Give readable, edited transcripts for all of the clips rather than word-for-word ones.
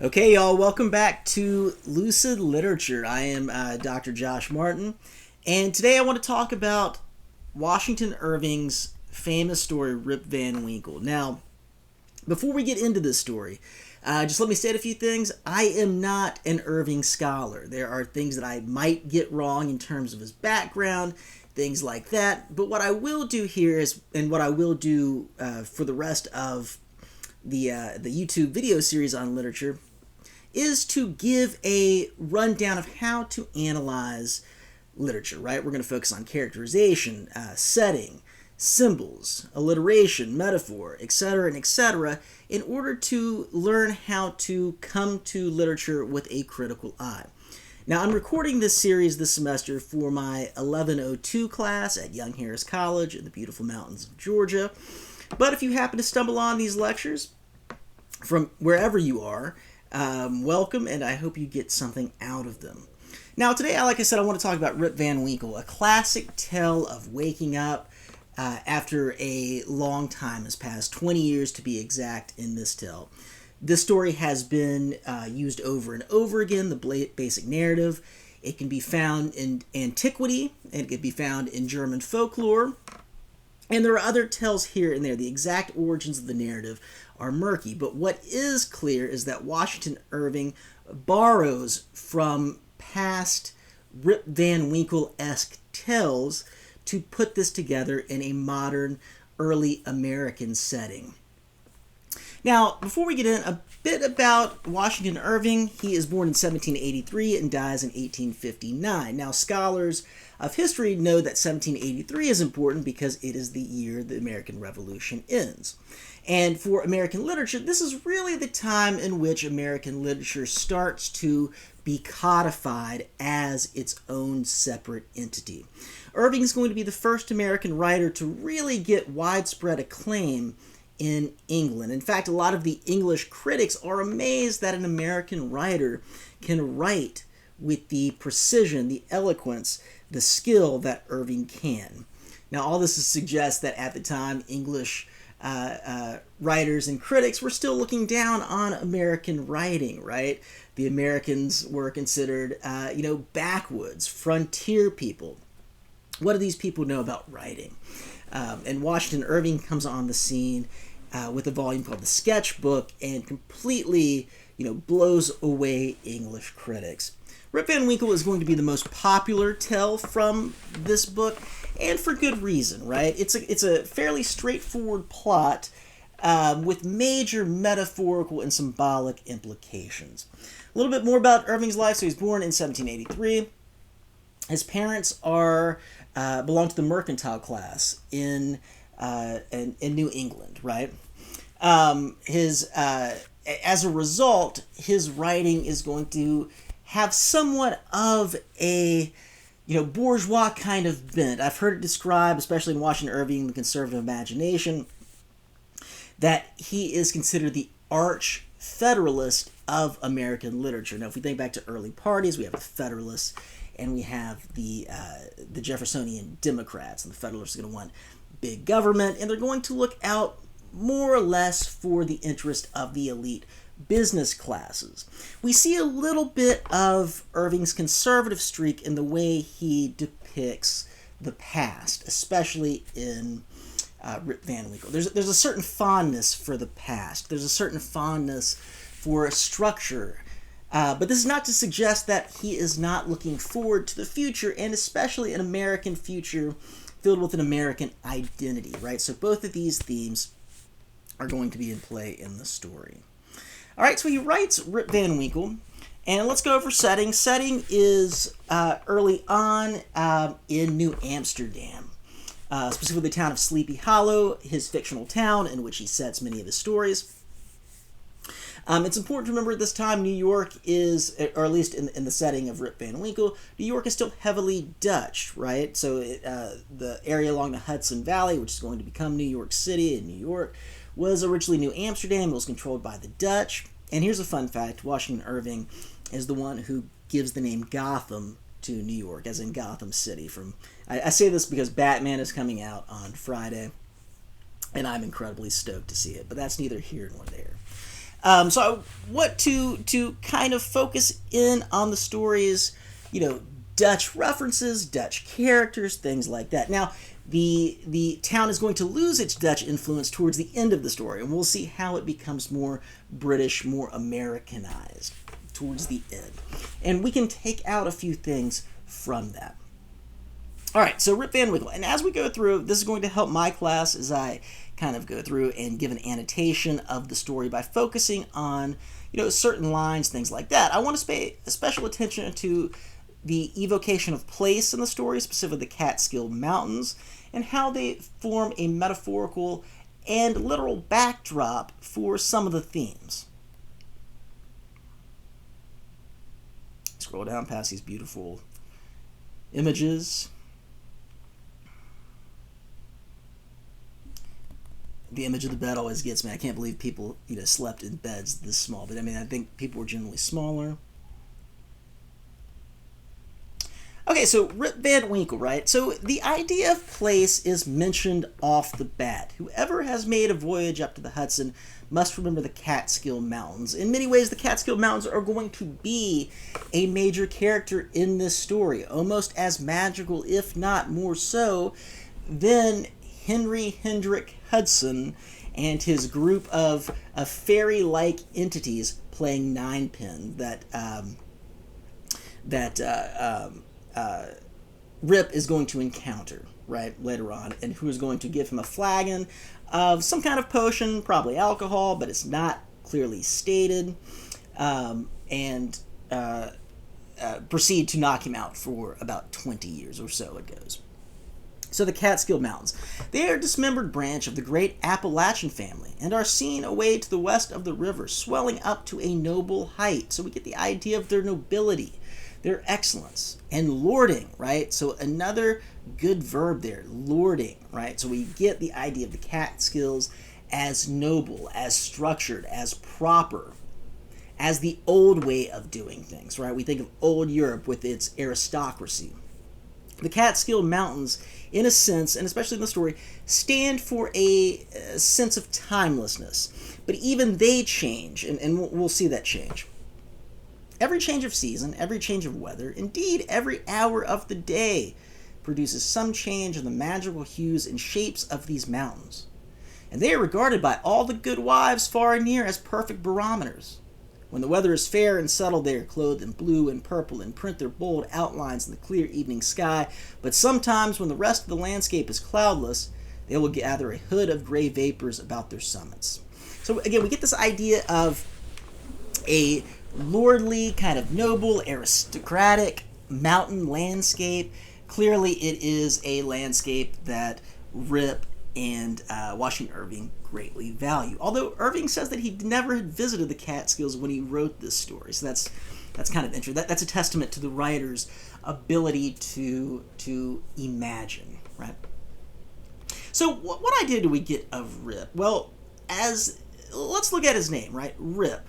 Okay, y'all, welcome back to Lucid Literature. I am Dr. Josh Martin, and today I want to talk about Washington Irving's famous story, Rip Van Winkle. Now, before we get into this story, just let me state a few things. I am not an Irving scholar. There are things that I might get wrong in terms of his background, things like that. But what I will do here is, and what I will do for the rest of the YouTube video series on literature, is to give a rundown of how to analyze literature, right? We're going to focus on characterization, setting, symbols, alliteration, metaphor, etc., in order to learn how to come to literature with a critical eye. Now, I'm recording this series this semester for my 1102 class at Young Harris College in the beautiful mountains of Georgia. But if you happen to stumble on these lectures from wherever you are, welcome, and I hope you get something out of them. Now, today, like I said, I want to talk about Rip Van Winkle, a classic tale of waking up after a long time has passed, 20 years to be exact in this tale. This story has been used over and over again, the basic narrative. It can be found in antiquity, and it can be found in German folklore. And there are other tales here and there. The exact origins of the narrative are murky. But what is clear is that Washington Irving borrows from past Rip Van Winkle-esque tales to put this together in a modern, early American setting. Now, before we get in, a bit about Washington Irving. He is born in 1783 and dies in 1859. Now, scholars of history know that 1783 is important because it is the year the American Revolution ends. And for American literature, this is really the time in which American literature starts to be codified as its own separate entity. Irving is going to be the first American writer to really get widespread acclaim in England. In fact, a lot of the English critics are amazed that an American writer can write with the precision, the eloquence, the skill that Irving can. Now, all this suggests that at the time, English writers and critics were still looking down on American writing, right? The Americans were considered, backwoods, frontier people. What do these people know about writing? And Washington Irving comes on the scene with a volume called The Sketchbook and completely, blows away English critics. Rip Van Winkle is going to be the most popular tale from this book, and for good reason, right? It's a fairly straightforward plot with major metaphorical and symbolic implications. A little bit more about Irving's life. So he's born in 1783. His parents belong to the mercantile class in New England, right? As a result, his writing is going to have somewhat of a bourgeois kind of bent. I've heard it described, especially in Washington Irving, The Conservative Imagination, that he is considered the arch Federalist of American literature. Now, if we think back to early parties, we have the Federalists and we have the Jeffersonian Democrats, and the Federalists are going to want big government, and they're going to look out more or less for the interest of the elite business classes. We see a little bit of Irving's conservative streak in the way he depicts the past, especially in Rip Van Winkle. There's a certain fondness for the past. There's a certain fondness for structure. But this is not to suggest that he is not looking forward to the future, and especially an American future filled with an American identity, right? So both of these themes are going to be in play in the story. All right, so he writes Rip Van Winkle, and let's go over setting. Setting is early on in New Amsterdam, specifically the town of Sleepy Hollow, his fictional town in which he sets many of his stories. It's important to remember at this time New York is, or at least in the setting of Rip Van Winkle, New York is still heavily Dutch, right? So the area along the Hudson Valley, which is going to become New York City in New York, was originally New Amsterdam. It was controlled by the Dutch. And here's a fun fact. Washington Irving is the one who gives the name Gotham to New York, as in Gotham City. I say this because Batman is coming out on Friday, and I'm incredibly stoked to see it. But that's neither here nor there. So I want to kind of focus in on the stories, Dutch references, Dutch characters, things like that. Now, the town is going to lose its Dutch influence towards the end of the story, and we'll see how it becomes more British, more Americanized towards the end. And we can take out a few things from that. All right, so Rip Van Winkle. And as we go through, this is going to help my class as I kind of go through and give an annotation of the story by focusing on, certain lines, things like that. I want to pay special attention to the evocation of place in the story, specifically the Catskill Mountains, and how they form a metaphorical and literal backdrop for some of the themes. Scroll down past these beautiful images. The image of the bed always gets me. I can't believe people, slept in beds this small. But I think people were generally smaller. Okay, so Rip Van Winkle, right? So the idea of place is mentioned off the bat. Whoever has made a voyage up to the Hudson must remember the Catskill Mountains. In many ways, the Catskill Mountains are going to be a major character in this story, almost as magical, if not more so, than Henry Hendrick Hudson and his group of fairy-like entities playing ninepin that Rip is going to encounter, right, later on, and who is going to give him a flagon of some kind of potion, probably alcohol, but it's not clearly stated, and proceed to knock him out for about 20 years or so it goes. So the Catskill Mountains. They are a dismembered branch of the great Appalachian family and are seen away to the west of the river, swelling up to a noble height. So we get the idea of their nobility, their excellence, and lording, right? So another good verb there, lording, right? So we get the idea of the Catskills as noble, as structured, as proper, as the old way of doing things, right? We think of old Europe with its aristocracy. The Catskill Mountains, in a sense, and especially in the story, stand for a sense of timelessness. But even they change, and we'll see that change. Every change of season, every change of weather, indeed every hour of the day, produces some change in the magical hues and shapes of these mountains. And they are regarded by all the good wives far and near as perfect barometers. When the weather is fair and settled, they are clothed in blue and purple and print their bold outlines in the clear evening sky. But sometimes, when the rest of the landscape is cloudless, they will gather a hood of gray vapors about their summits. So again, we get this idea of a lordly, kind of noble, aristocratic mountain landscape. Clearly, it is a landscape that Rip and Washington Irving greatly value. Although Irving says that he never had visited the Catskills when he wrote this story, so that's kind of interesting. That's a testament to the writer's ability to imagine, right? So what idea do we get of Rip? Well, let's look at his name, right? Rip.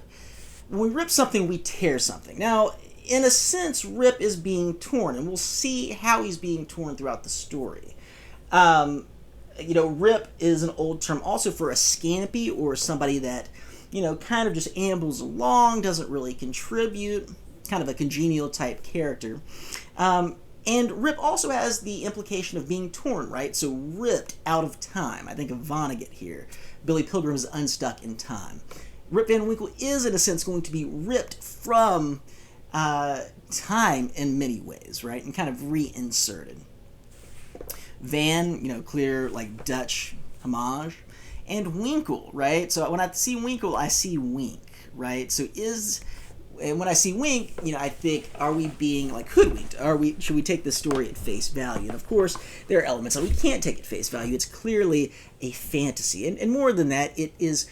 When we rip something, we tear something. Now, in a sense, Rip is being torn, and we'll see how he's being torn throughout the story. Rip is an old term also for a scampy, or somebody that, kind of just ambles along, doesn't really contribute, kind of a congenial type character. And Rip also has the implication of being torn, right? So ripped out of time. I think of Vonnegut here. Billy Pilgrim is unstuck in time. Rip Van Winkle is, in a sense, going to be ripped from time in many ways, right? And kind of reinserted. Van, clear, like Dutch homage. And Winkle, right? So when I see Winkle, I see wink, right? And when I see wink, I think, are we being like hoodwinked? Should we take this story at face value? And of course, there are elements that we can't take at face value. It's clearly a fantasy. And more than that, it is,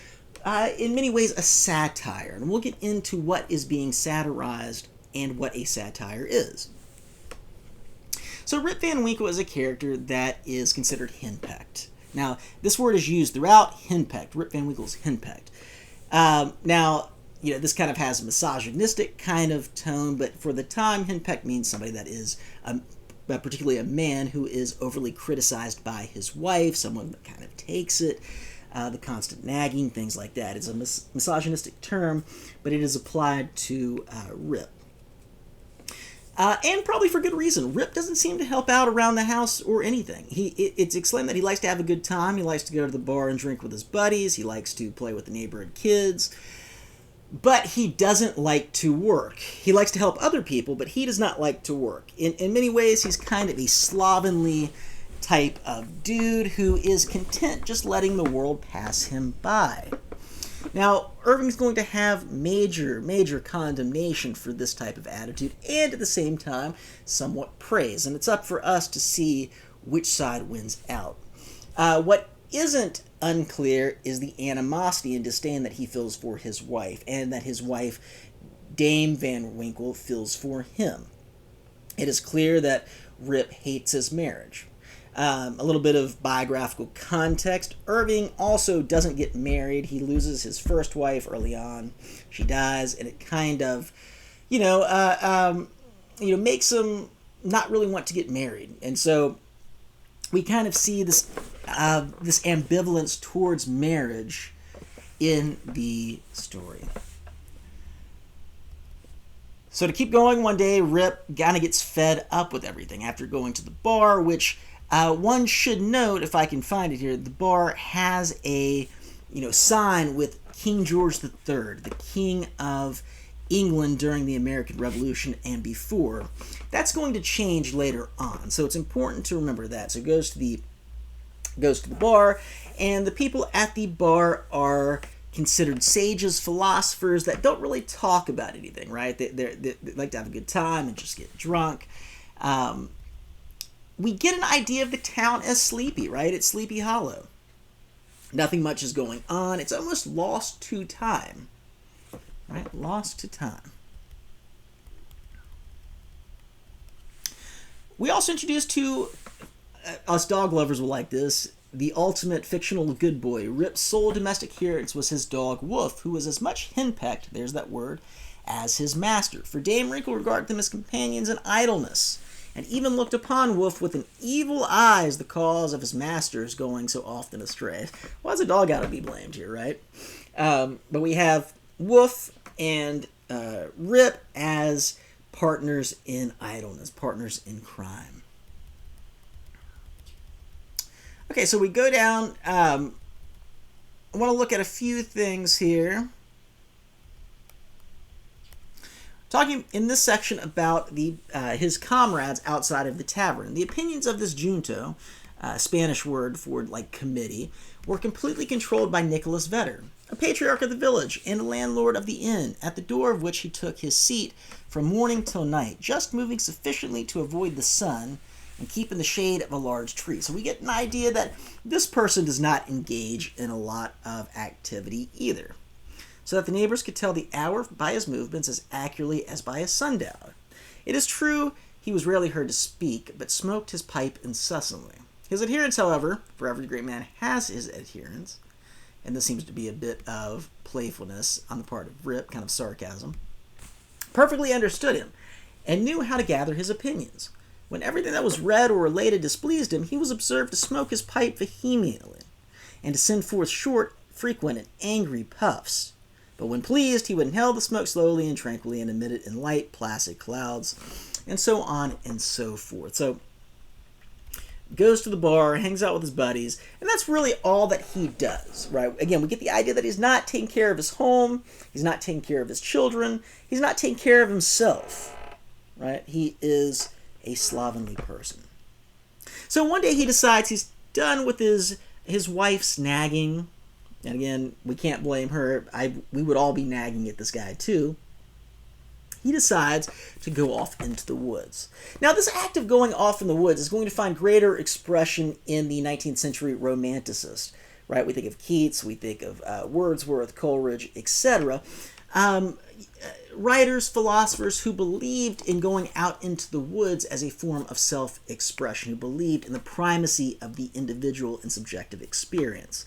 in many ways, a satire. And we'll get into what is being satirized and what a satire is. So Rip Van Winkle is a character that is considered henpecked. Now, this word is used throughout, henpecked. Rip Van Winkle is henpecked. Now, this kind of has a misogynistic kind of tone, but for the time, henpecked means somebody that is, particularly a man who is overly criticized by his wife, someone that kind of takes it, the constant nagging, things like that. It's a misogynistic term, but it is applied to Rip. And probably for good reason. Rip doesn't seem to help out around the house or anything. It's explained that he likes to have a good time. He likes to go to the bar and drink with his buddies. He likes to play with the neighborhood kids. But he doesn't like to work. He likes to help other people, but he does not like to work. In many ways, he's kind of a slovenly type of dude who is content just letting the world pass him by. Now, Irving's going to have major condemnation for this type of attitude, and at the same time, somewhat praise. And it's up for us to see which side wins out. What isn't unclear is the animosity and disdain that he feels for his wife, and that his wife, Dame Van Winkle, feels for him. It is clear that Rip hates his marriage. A little bit of biographical context. Irving also doesn't get married. He loses his first wife early on. She dies, and it kind of, makes him not really want to get married. And so we kind of see this ambivalence towards marriage in the story. So to keep going, one day Rip kind of gets fed up with everything after going to the bar, which one should note, if I can find it here, the bar has a sign with King George III, the King of England during the American Revolution and before. That's going to change later on, so it's important to remember that. So it goes to the bar, and the people at the bar are considered sages, philosophers that don't really talk about anything, right? They like to have a good time and just get drunk. We get an idea of the town as sleepy, right? It's Sleepy Hollow. Nothing much is going on. It's almost lost to time, right? Lost to time. We also introduced to us dog lovers will like this, the ultimate fictional good boy. Rip's sole domestic adherence was his dog Wolf, who was as much henpecked, there's that word, as his master. For Dame Wrinkle regarded them as companions in idleness, and even looked upon Wolf with an evil eye as the cause of his master's going so often astray. Why's a dog got to be blamed here, right? But we have Wolf and Rip as partners in idleness, partners in crime. Okay, so we go down. I want to look at a few things here. Talking in this section about his comrades outside of the tavern. The opinions of this junto, Spanish word for like committee, were completely controlled by Nicholas Vetter, a patriarch of the village and a landlord of the inn, at the door of which he took his seat from morning till night, just moving sufficiently to avoid the sun and keep in the shade of a large tree. So we get an idea that this person does not engage in a lot of activity either, so that the neighbors could tell the hour by his movements as accurately as by a sundial. It is true he was rarely heard to speak, but smoked his pipe incessantly. His adherents, however, for every great man has his adherents, and this seems to be a bit of playfulness on the part of Rip, kind of sarcasm, perfectly understood him and knew how to gather his opinions. When everything that was read or related displeased him, he was observed to smoke his pipe vehemently and to send forth short, frequent, and angry puffs. But when pleased, he would inhale the smoke slowly and tranquilly and emit it in light, placid clouds, and so on and so forth. So, goes to the bar, hangs out with his buddies, and that's really all that he does, right? Again, we get the idea that he's not taking care of his home, he's not taking care of his children, he's not taking care of himself, right? He is a slovenly person. So one day he decides he's done with his wife's nagging. And again, we can't blame her. We would all be nagging at this guy too. He decides to go off into the woods. Now, this act of going off in the woods is going to find greater expression in the 19th century Romanticist, right? We think of Keats, we think of Wordsworth, Coleridge, etc. Writers, philosophers who believed in going out into the woods as a form of self-expression, who believed in the primacy of the individual and subjective experience.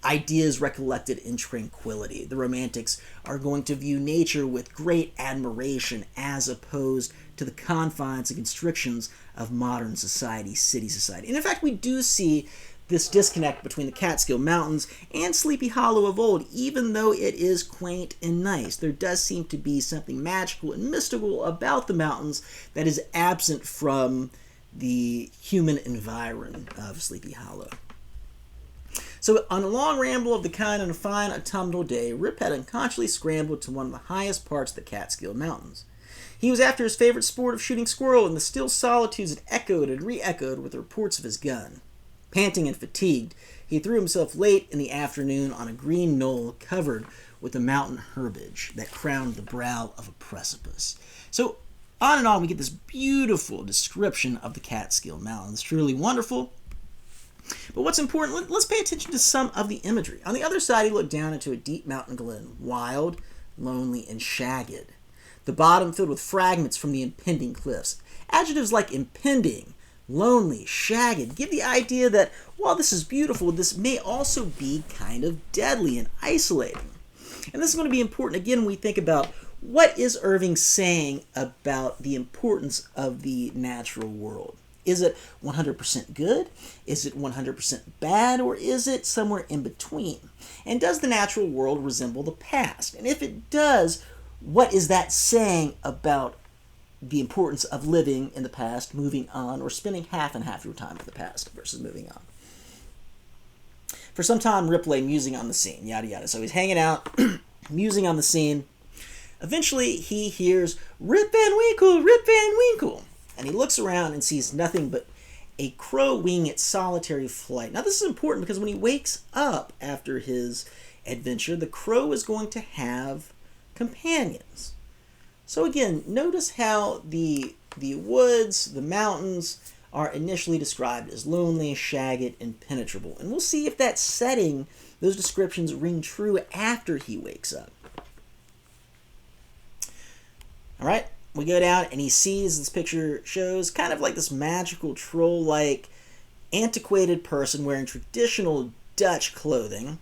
Ideas recollected in tranquility. The Romantics are going to view nature with great admiration as opposed to the confines and constrictions of modern society, city society. And in fact, we do see this disconnect between the Catskill Mountains and Sleepy Hollow of old. Even though it is quaint and nice, there does seem to be something magical and mystical about the mountains that is absent from the human environ of Sleepy Hollow. So on a long ramble of the kind on a fine autumnal day, Rip had unconsciously scrambled to one of the highest parts of the Catskill Mountains. He was after his favorite sport of shooting squirrel in the still solitudes that echoed and re-echoed with the reports of his gun. Panting and fatigued, he threw himself late in the afternoon on a green knoll covered with the mountain herbage that crowned the brow of a precipice. So on and on we get this beautiful description of the Catskill Mountains. Truly wonderful. But what's important, let's pay attention to some of the imagery. On the other side, he looked down into a deep mountain glen, wild, lonely, and shagged. The bottom filled with fragments from the impending cliffs. Adjectives like impending, lonely, shagged give the idea that while this is beautiful, this may also be kind of deadly and isolating. And this is going to be important again when we think about what is Irving saying about the importance of the natural world. Is it 100% good? Is it 100% bad? Or is it somewhere in between? And does the natural world resemble the past? And if it does, what is that saying about the importance of living in the past, moving on, or spending half and half your time in the past versus moving on? For some time, Rip lay musing on the scene, yada yada. So he's hanging out, musing on the scene. Eventually, he hears, "Rip Van Winkle, Rip Van Winkle." And he looks around and sees nothing but a crow winging its solitary flight. Now, this is important because when he wakes up after his adventure, the crow is going to have companions. So again, notice how the woods, the mountains, are initially described as lonely, shagged, impenetrable. And we'll see if that setting, those descriptions ring true after he wakes up. All right. We go down and he sees, this picture shows, kind of like this magical troll-like antiquated person wearing traditional Dutch clothing,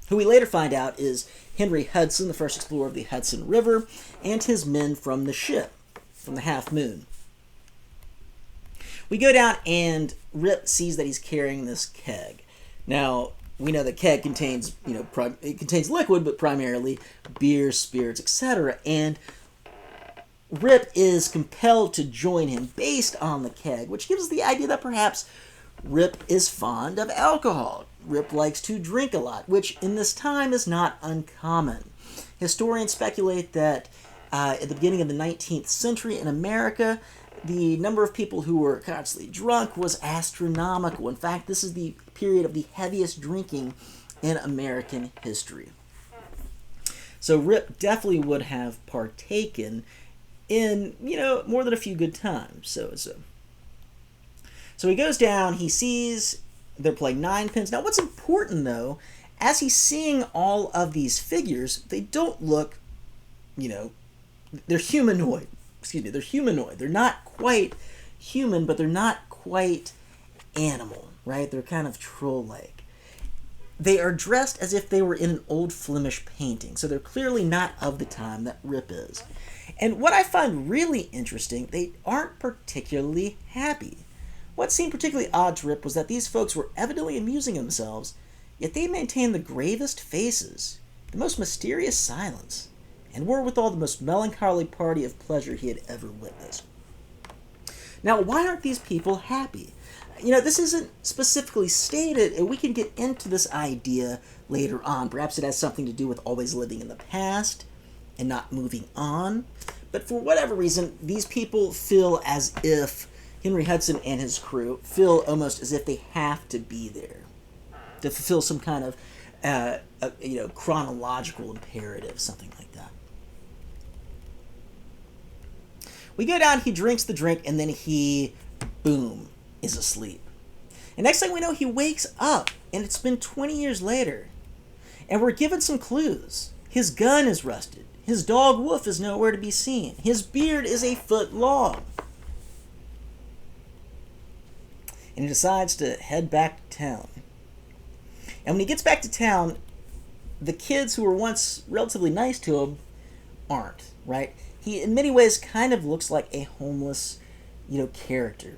who we later find out is Henry Hudson, the first explorer of the Hudson River, and his men from the ship, from the Half Moon. We go down and Rip sees that he's carrying this keg. Now, we know the keg contains, it contains liquid, but primarily beer, spirits, etc., and Rip is compelled to join him based on the keg, which gives us the idea that perhaps Rip is fond of alcohol. Rip likes to drink a lot, which in this time is not uncommon. Historians speculate that at the beginning of the 19th century in America, the number of people who were constantly drunk was astronomical. In fact, this is the period of the heaviest drinking in American history. So Rip definitely would have partaken in, more than a few good times. So he goes down, he sees they're playing ninepins. Now what's important though, as he's seeing all of these figures, they don't look, they're humanoid. They're humanoid. They're not quite human, but they're not quite animal, right? They're kind of troll-like. They are dressed as if they were in an old Flemish painting, so they're clearly not of the time that Rip is. And what I find really interesting, they aren't particularly happy. What seemed particularly odd to Rip was that these folks were evidently amusing themselves, yet they maintained the gravest faces, the most mysterious silence, and were withal the most melancholy party of pleasure he had ever witnessed. Now, why aren't these people happy? This isn't specifically stated, and we can get into this idea later on. Perhaps it has something to do with always living in the past and not moving on. But for whatever reason, these people feel as if Henry Hudson and his crew feel almost as if they have to be there to fulfill some kind of chronological imperative, something like that. We go down, he drinks the drink, and then he, boom, is asleep. And next thing we know, he wakes up, and it's been 20 years later. And we're given some clues. His gun is rusted. His dog Wolf is nowhere to be seen. His beard is a foot long. And he decides to head back to town. And when he gets back to town, the kids who were once relatively nice to him aren't, right? He, in many ways, kind of looks like a homeless, character.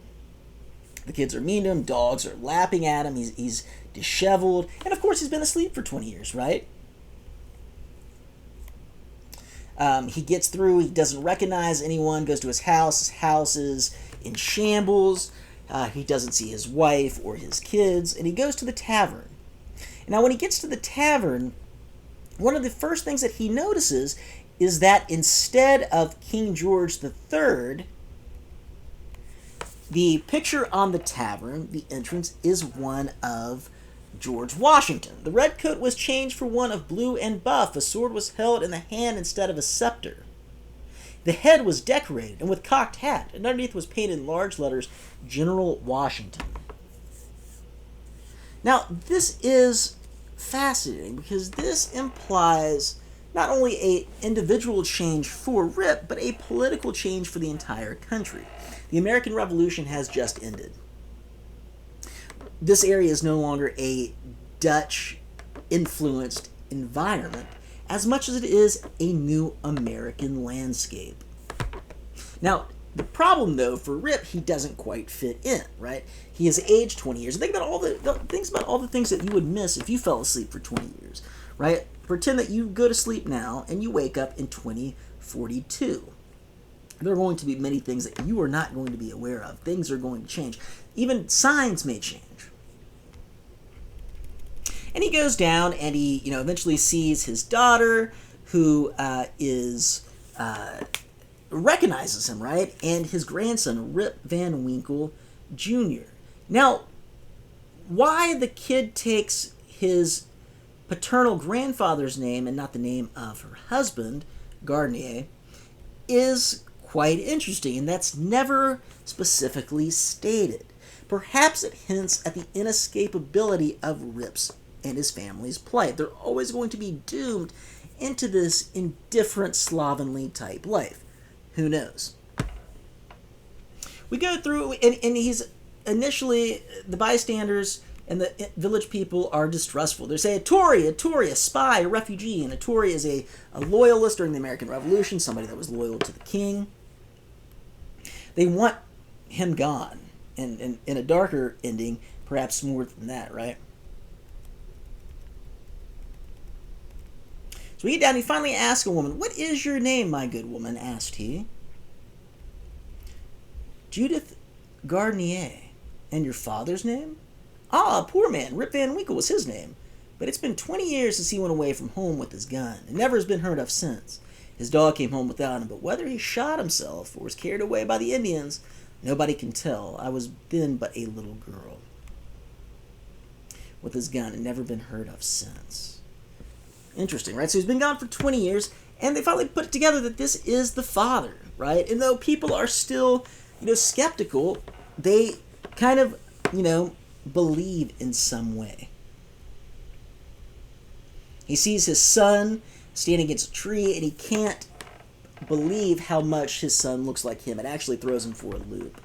The kids are mean to him. Dogs are lapping at him. He's disheveled. And of course, he's been asleep for 20 years, right? He gets through. He doesn't recognize anyone. Goes to his house. His house is in shambles. He doesn't see his wife or his kids. And he goes to the tavern. Now, when he gets to the tavern, one of the first things that he notices is that instead of King George III, the picture on the tavern, the entrance, is one of George Washington. The red coat was changed for one of blue and buff. A sword was held in the hand instead of a scepter. The head was decorated and with cocked hat, and underneath was painted in large letters, General Washington. Now, this is fascinating because this implies not only an individual change for Rip, but a political change for the entire country. The American Revolution has just ended. This area is no longer a Dutch-influenced environment as much as it is a new American landscape. Now, the problem, though, for Rip, he doesn't quite fit in, right? He has aged 20 years. Think about all the things that you would miss if you fell asleep for 20 years, right? Pretend that you go to sleep now and you wake up in 2042. There are going to be many things that you are not going to be aware of. Things are going to change. Even signs may change. And he goes down and he, eventually sees his daughter, who recognizes him, right? And his grandson, Rip Van Winkle Jr. Now, why the kid takes his paternal grandfather's name and not the name of her husband, Gardenier, is quite interesting, and that's never specifically stated. Perhaps it hints at the inescapability of Rip's and his family's plight. They're always going to be doomed into this indifferent, slovenly type life. Who knows? We go through, and he's initially, the bystanders and the village people are distrustful. They say, a Tory, a spy, a refugee. And a Tory is a loyalist during the American Revolution, somebody that was loyal to the king. They want him gone. And in a darker ending, perhaps more than that, right? So we get down, he finally asks a woman, "What is your name, my good woman?" asked he. "Judith Gardenier." "And your father's name?" "Ah, poor man, Rip Van Winkle was his name. But it's been 20 years since he went away from home with his gun, and never has been heard of since. His dog came home without him, but whether he shot himself or was carried away by the Indians, nobody can tell. I was then but a little girl. With his gun, and never been heard of since." Interesting, right? So he's been gone for 20 years, and they finally put it together that this is the father, right? And though people are still, skeptical, they kind of, believe in some way. He sees his son standing against a tree, and he can't believe how much his son looks like him. It actually throws him for a loop.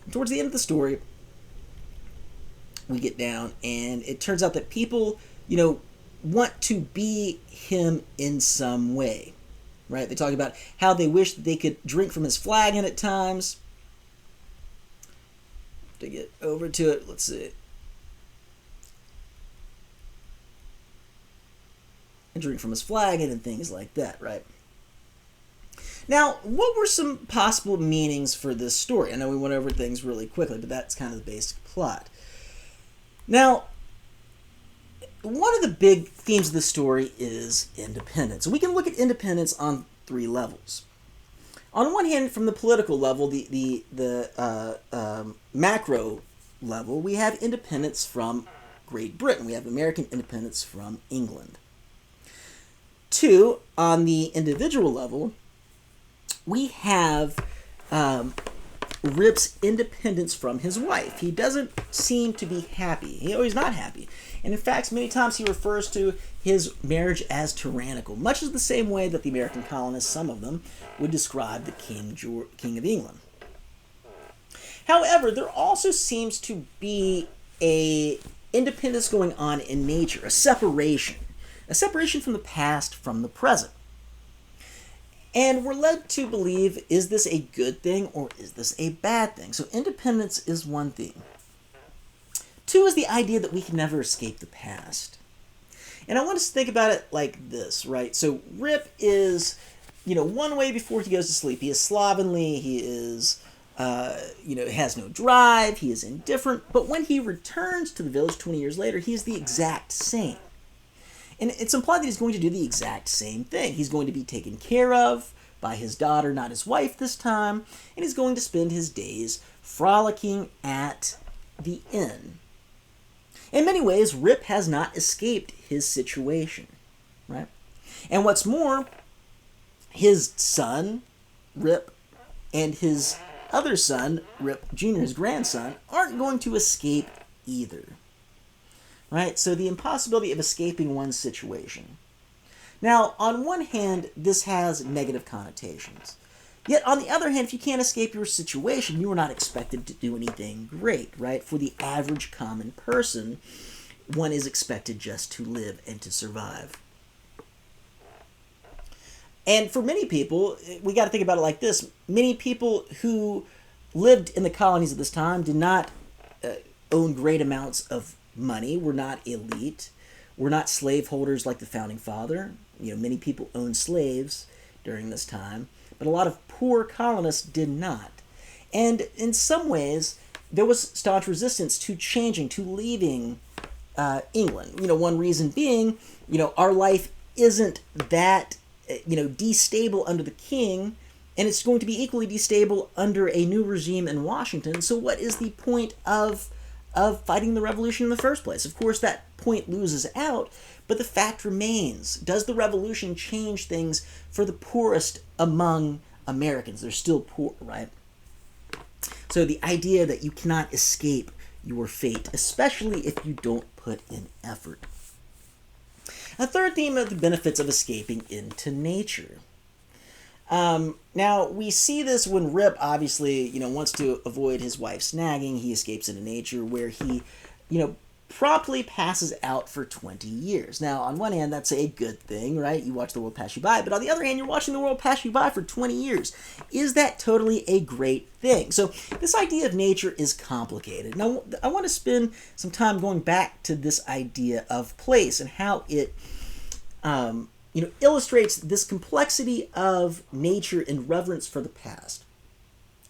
And towards the end of the story, we get down, and it turns out that people, want to be him in some way, right? They talk about how they wish that they could drink from his flagon at times. To get over to it, let's see. And drink from his flagon and things like that, right? Now, what were some possible meanings for this story? I know we went over things really quickly, but that's kind of the basic plot. Now, one of the big themes of the story is independence. And we can look at independence on three levels. On one hand, from the political level, the macro level, we have independence from Great Britain. We have American independence from England. Two, on the individual level, we have Rip's independence from his wife. He doesn't seem to be happy. He's not happy. And in fact, many times he refers to his marriage as tyrannical, much as the same way that the American colonists, some of them, would describe the King of England. However, there also seems to be a independence going on in nature, a separation from the past from the present. And we're led to believe, is this a good thing or is this a bad thing? So independence is one thing. Two is the idea that we can never escape the past. And I want us to think about it like this, right? So Rip is, one way before he goes to sleep. He is slovenly, he is, has no drive, he is indifferent. But when he returns to the village 20 years later, he is the exact same. And it's implied that he's going to do the exact same thing. He's going to be taken care of by his daughter, not his wife this time, and he's going to spend his days frolicking at the inn. In many ways, Rip has not escaped his situation, right? And what's more, his son, Rip, and his other son, Rip Jr., his grandson, aren't going to escape either. Right? So the impossibility of escaping one's situation. Now, on one hand, this has negative connotations. Yet, on the other hand, if you can't escape your situation, you are not expected to do anything great, right? For the average common person, one is expected just to live and to survive. And for many people, we got to think about it like this. Many people who lived in the colonies at this time did not own great amounts of money. We're not elite. We're not slaveholders like the founding father. Many people owned slaves during this time, but a lot of poor colonists did not. And in some ways, there was staunch resistance to changing, to leaving England. One reason being, our life isn't that, destable under the king, and it's going to be equally destable under a new regime in Washington. So what is the point of fighting the revolution in the first place? Of course, that point loses out, but the fact remains. Does the revolution change things for the poorest among Americans? They're still poor, right? So the idea that you cannot escape your fate, especially if you don't put in effort. A third theme of the benefits of escaping into nature. Now, we see this when Rip obviously, wants to avoid his wife's nagging. He escapes into nature where he, promptly passes out for 20 years. Now, on one hand, that's a good thing, right? You watch the world pass you by. But on the other hand, you're watching the world pass you by for 20 years. Is that totally a great thing? So this idea of nature is complicated. Now, I want to spend some time going back to this idea of place and how it illustrates this complexity of nature in reverence for the past.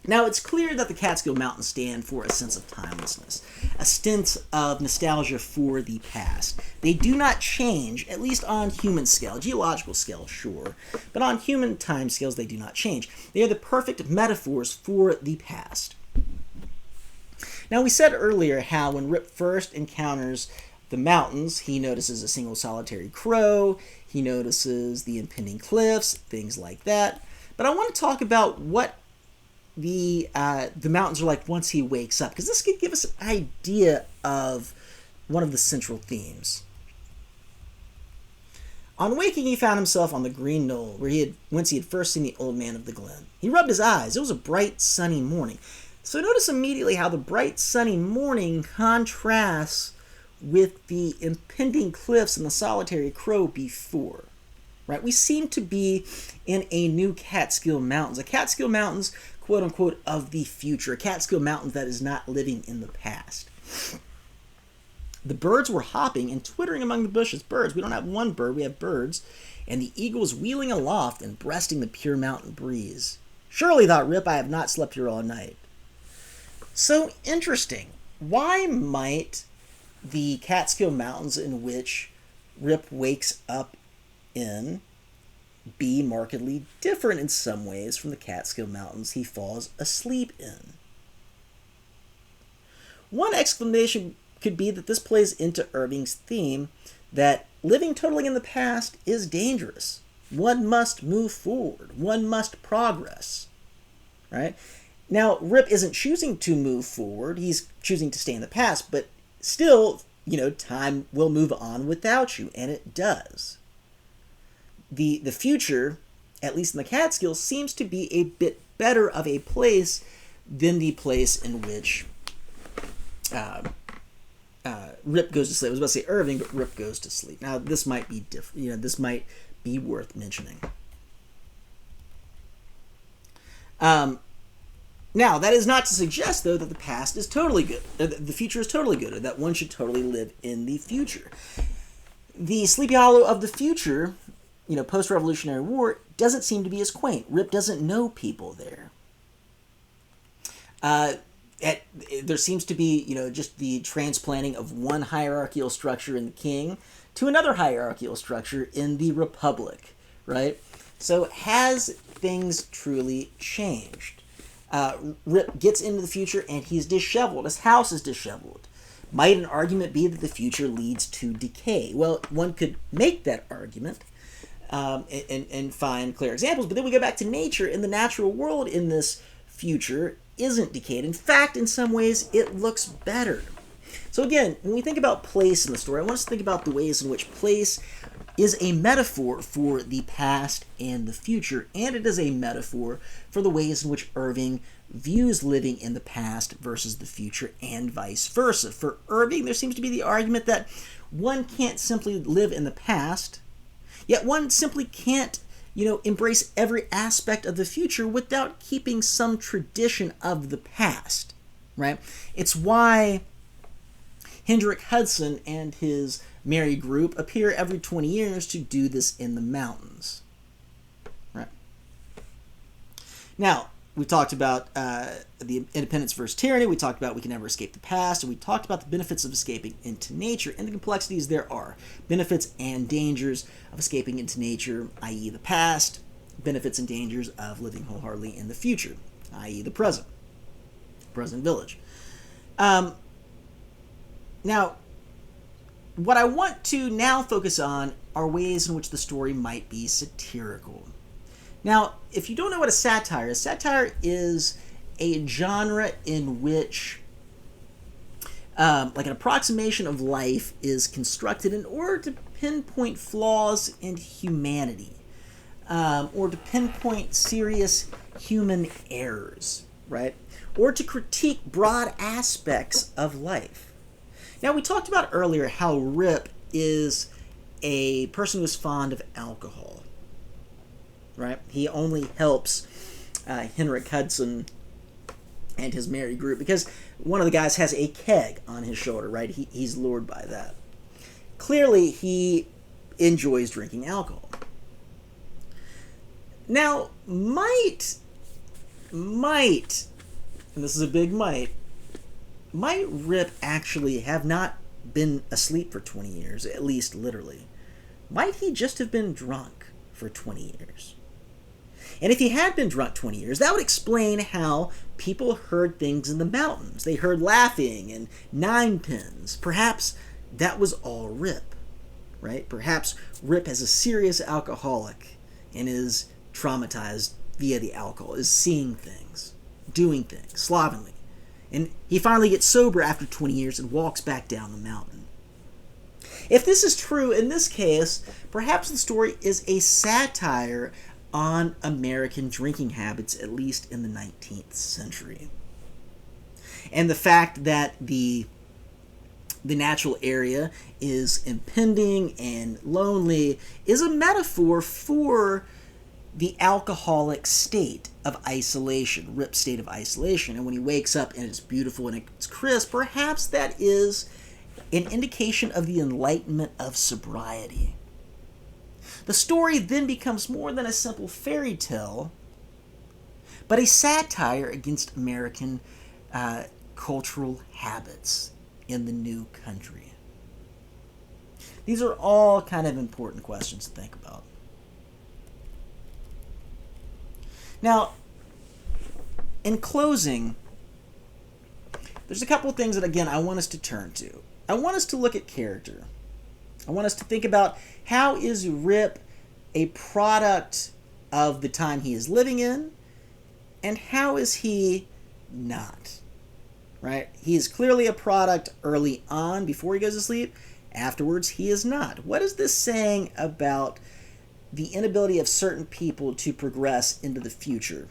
Now, it's clear that the Catskill Mountains stand for a sense of timelessness, a sense of nostalgia for the past. They do not change, at least on human scale, geological scale, sure, but on human time scales, they do not change. They are the perfect metaphors for the past. Now, we said earlier how when Rip first encounters the mountains, he notices a single solitary crow, he notices the impending cliffs, things like that. But I want to talk about what the mountains are like once he wakes up, because this could give us an idea of one of the central themes. On waking, he found himself on the green knoll whence he had first seen the old man of the glen. He rubbed his eyes. It was a bright, sunny morning. So notice immediately how the bright, sunny morning contrasts with the impending cliffs and the solitary crow before. Right? We seem to be in a new Catskill Mountains. A Catskill Mountains, quote unquote, of the future. A Catskill Mountains that is not living in the past. The birds were hopping and twittering among the bushes. Birds. We don't have one bird, we have birds. And the eagles wheeling aloft and breasting the pure mountain breeze. Surely, thought Rip, I have not slept here all night. So interesting. Why might the Catskill Mountains in which Rip wakes up in be markedly different in some ways from the Catskill Mountains he falls asleep in? One explanation could be that this plays into Irving's theme that living totally in the past is dangerous. One must move forward. One must progress. Right? Now, Rip isn't choosing to move forward. He's choosing to stay in the past, but still, time will move on without you, and it does. The future, at least in the Catskills, seems to be a bit better of a place than the place in which Rip goes to sleep. I was about to say Irving, but Rip goes to sleep. Now, this might be different. This might be worth mentioning. Now, that is not to suggest, though, that the past is totally good, or that the future is totally good, or that one should totally live in the future. The Sleepy Hollow of the future, post-Revolutionary War, doesn't seem to be as quaint. Rip doesn't know people there. There seems to be, just the transplanting of one hierarchical structure in the king to another hierarchical structure in the republic, right? So has things truly changed? Rip gets into the future and he's disheveled. His house is disheveled. Might an argument be that the future leads to decay? Well, one could make that argument and find clear examples, but then we go back to nature, and the natural world in this future isn't decayed. In fact, in some ways, it looks better. So again, when we think about place in the story, I want us to think about the ways in which place is a metaphor for the past and the future, and it is a metaphor for the ways in which Irving views living in the past versus the future, and vice versa. For Irving, there seems to be the argument that one can't simply live in the past, yet one simply can't embrace every aspect of the future without keeping some tradition of the past, right? It's why Hendrik Hudson and his merry group appear every 20 years to do this in the mountains, right? Now, we talked about the independence versus tyranny. We talked about we can never escape the past, and we talked about the benefits of escaping into nature and the complexities there are. Benefits and dangers of escaping into nature, i.e. the past. Benefits and dangers of living wholeheartedly in the future, i.e. the present village. Now, what I want to now focus on are ways in which the story might be satirical. Now, if you don't know what a satire is a genre in which like an approximation of life is constructed in order to pinpoint flaws in humanity, or to pinpoint serious human errors, right? Or to critique broad aspects of life. Now, we talked about earlier how Rip is a person who's fond of alcohol, right? He only helps Henrik Hudson and his merry group because one of the guys has a keg on his shoulder, right? He's lured by that. Clearly, he enjoys drinking alcohol. Now, might, and this is a big might Rip actually have not been asleep for 20 years, at least literally? Might he just have been drunk for 20 years? And if he had been drunk 20 years, that would explain how people heard things in the mountains. They heard laughing and ninepins. Perhaps that was all Rip, right? Perhaps Rip is a serious alcoholic and is traumatized via the alcohol, is seeing things, doing things slovenly. And he finally gets sober after 20 years and walks back down the mountain. If this is true, in this case, perhaps the story is a satire on American drinking habits, at least in the 19th century. And the fact that the natural area is impending and lonely is a metaphor for the alcoholic state of isolation, Rip's state of isolation. And when he wakes up and it's beautiful and it's crisp, perhaps that is an indication of the enlightenment of sobriety. The story then becomes more than a simple fairy tale, but a satire against American cultural habits in the new country. These are all kind of important questions to think about. Now, in closing, there's a couple of things that, again, I want us to turn to. I want us to look at character. I want us to think about how is Rip a product of the time he is living in, and how is he not, right? He is clearly a product early on, before he goes to sleep. Afterwards, he is not. What is this saying about the inability of certain people to progress into the future,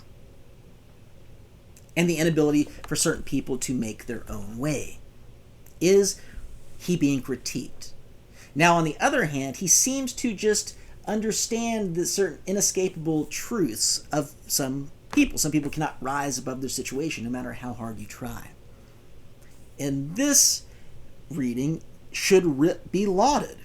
and the inability for certain people to make their own way? Is he being critiqued? Now, on the other hand, he seems to just understand the certain inescapable truths of some people. Some people cannot rise above their situation no matter how hard you try. And this reading should be lauded.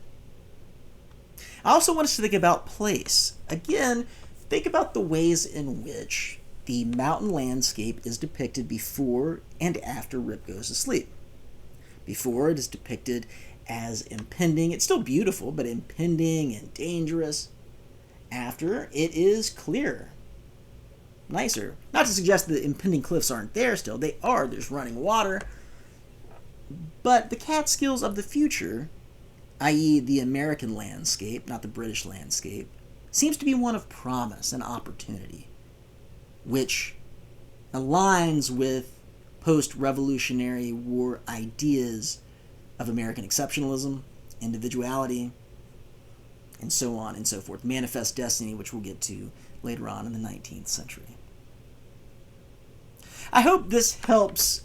I also want us to think about place. Again, think about the ways in which the mountain landscape is depicted before and after Rip goes to sleep. Before, it is depicted as impending. It's still beautiful, but impending and dangerous. After, it is clear, nicer. Not to suggest that the impending cliffs aren't there still. They are. There's running water. But the Catskills of the future, i.e. the American landscape, not the British landscape, seems to be one of promise and opportunity, which aligns with post-Revolutionary War ideas of American exceptionalism, individuality, and so on and so forth. Manifest destiny, which we'll get to later on in the 19th century. I hope this helps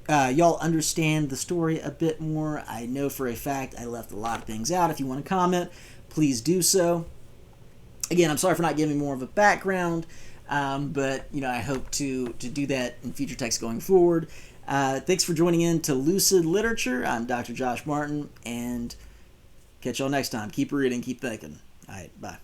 y'all understand the story a bit more. I know for a fact I left a lot of things out. If you want to comment, please do so. Again, I'm sorry for not giving more of a background, but I hope to do that in future texts going forward. Thanks for joining in to Lucid Literature. I'm Dr. Josh Martin, and catch y'all next time. Keep reading, keep thinking. All right, bye.